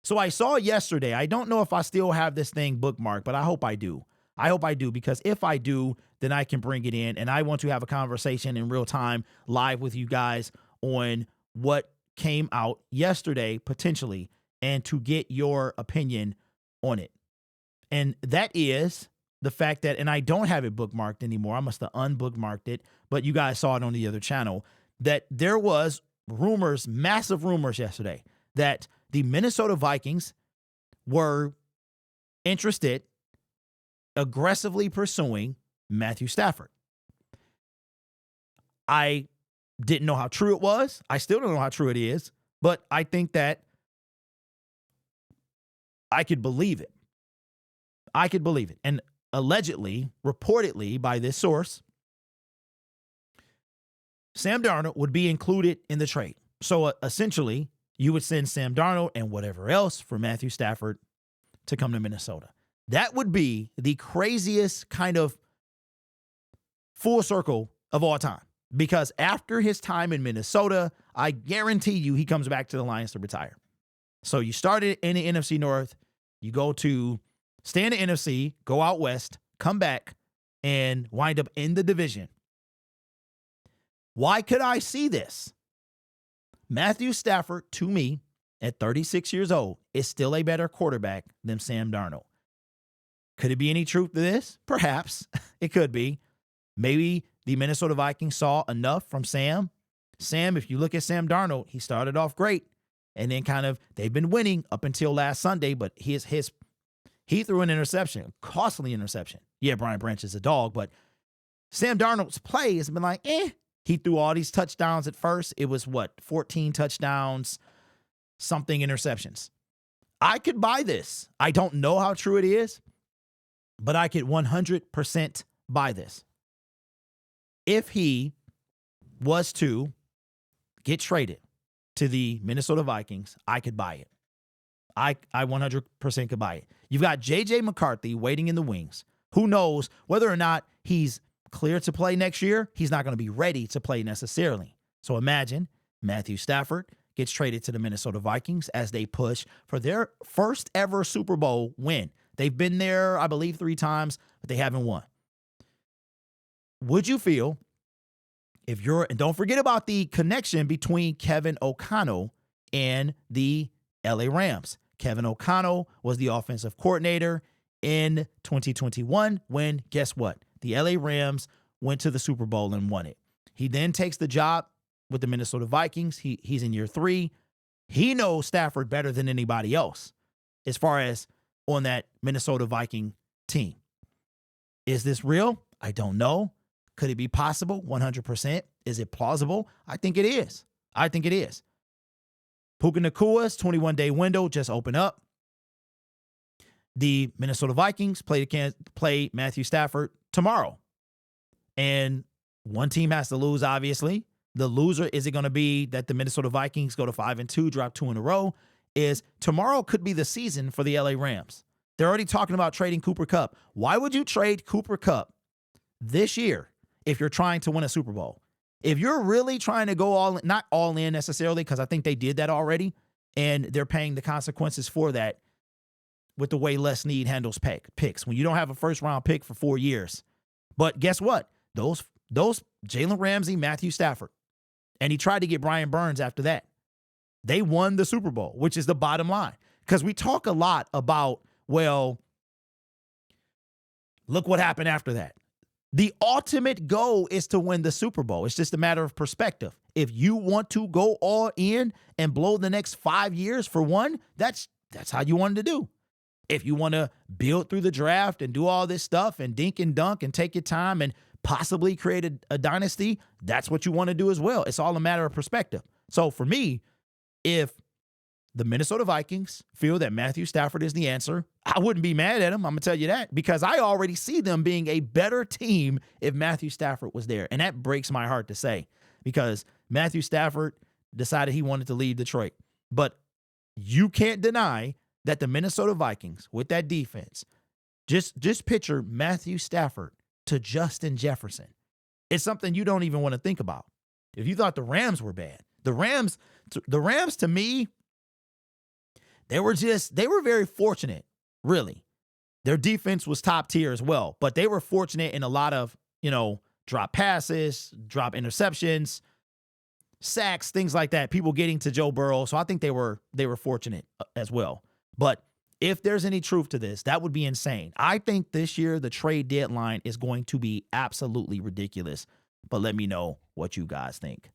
So I saw yesterday, I don't know if I still have this thing bookmarked, but I hope I do. I hope I do, because if I do, then I can bring it in, and I want to have a conversation in real time live with you guys on what came out yesterday, potentially, and to get your opinion on it. And that is the fact that, and I don't have it bookmarked anymore. I must have unbookmarked it, but you guys saw it on the other channel, that there was rumors, massive rumors yesterday, that the Minnesota Vikings were interested, aggressively pursuing Matthew Stafford. I didn't know how true it was. I still don't know how true it is, but I think that I could believe it. I could believe it. And allegedly, reportedly by this source, Sam Darnold would be included in the trade. So essentially, you would send Sam Darnold and whatever else for Matthew Stafford to come to Minnesota. That would be the craziest kind of full circle of all time. Because after his time in Minnesota, I guarantee you he comes back to the Lions to retire. So you started in the NFC North, you go to stay in the NFC, go out west, come back, and wind up in the division. Why could I see this? Matthew Stafford, to me, at 36 years old, is still a better quarterback than Sam Darnold. Could it be any truth to this? Perhaps. It could be. Maybe the Minnesota Vikings saw enough from Sam. Sam, if you look at Sam Darnold, he started off great. And then they've been winning up until last Sunday, but he threw an interception, a costly interception. Yeah, Brian Branch is a dog, but Sam Darnold's play has been like, He threw all these touchdowns at first. It was 14 touchdowns, something interceptions. I could buy this. I don't know how true it is, but I could 100% buy this. If he was to get traded to the Minnesota Vikings, I could buy it. I 100% could buy it. You've got J.J. McCarthy waiting in the wings. Who knows whether or not he's clear to play next year? He's not going to be ready to play necessarily. So imagine Matthew Stafford gets traded to the Minnesota Vikings as they push for their first ever Super Bowl win. They've been there, I believe, 3 times, but they haven't won. Would you feel and don't forget about the connection between Kevin O'Connell and the LA Rams. Kevin O'Connell was the offensive coordinator in 2021 when, guess what? The LA Rams went to the Super Bowl and won it. He then takes the job with the Minnesota Vikings. He's in year 3. He knows Stafford better than anybody else as far as on that Minnesota Viking team. Is this real? I don't know. Could it be possible? 100%. Is it plausible? I think it is. Puka Nakua's 21-day window just opened up. The Minnesota Vikings play Matthew Stafford tomorrow. And one team has to lose, obviously. The loser, is it going to be that the Minnesota Vikings go to 5-2, drop 2 in a row? Is tomorrow could be the season for the LA Rams. They're already talking about trading Cooper Kupp. Why would you trade Cooper Kupp this year if you're trying to win a Super Bowl? If you're really trying to go not all in necessarily, because I think they did that already, and they're paying the consequences for that with the way Les Snead handles picks. When you don't have a first-round pick for 4 years. But guess what? Those Jalen Ramsey, Matthew Stafford, and he tried to get Brian Burns after that. They won the Super Bowl, which is the bottom line. Because we talk a lot about, well, look what happened after that. The ultimate goal is to win the Super Bowl. It's just a matter of perspective. If you want to go all in and blow the next 5 years for one, that's how you wanted to do. If you want to build through the draft and do all this stuff and dink and dunk and take your time and possibly create a dynasty, that's what you want to do as well. It's all a matter of perspective. So for me, if the Minnesota Vikings feel that Matthew Stafford is the answer, I wouldn't be mad at him. I'm going to tell you that, because I already see them being a better team if Matthew Stafford was there. And that breaks my heart to say, because Matthew Stafford decided he wanted to leave Detroit. But you can't deny that the Minnesota Vikings, with that defense, just picture Matthew Stafford to Justin Jefferson. It's something you don't even want to think about. If you thought the Rams were bad, the Rams to me, They were very fortunate, really. Their defense was top tier as well, but they were fortunate in a lot of, drop passes, drop interceptions, sacks, things like that, people getting to Joe Burrow. So I think they were fortunate as well. But if there's any truth to this, that would be insane. I think this year the trade deadline is going to be absolutely ridiculous. But let me know what you guys think.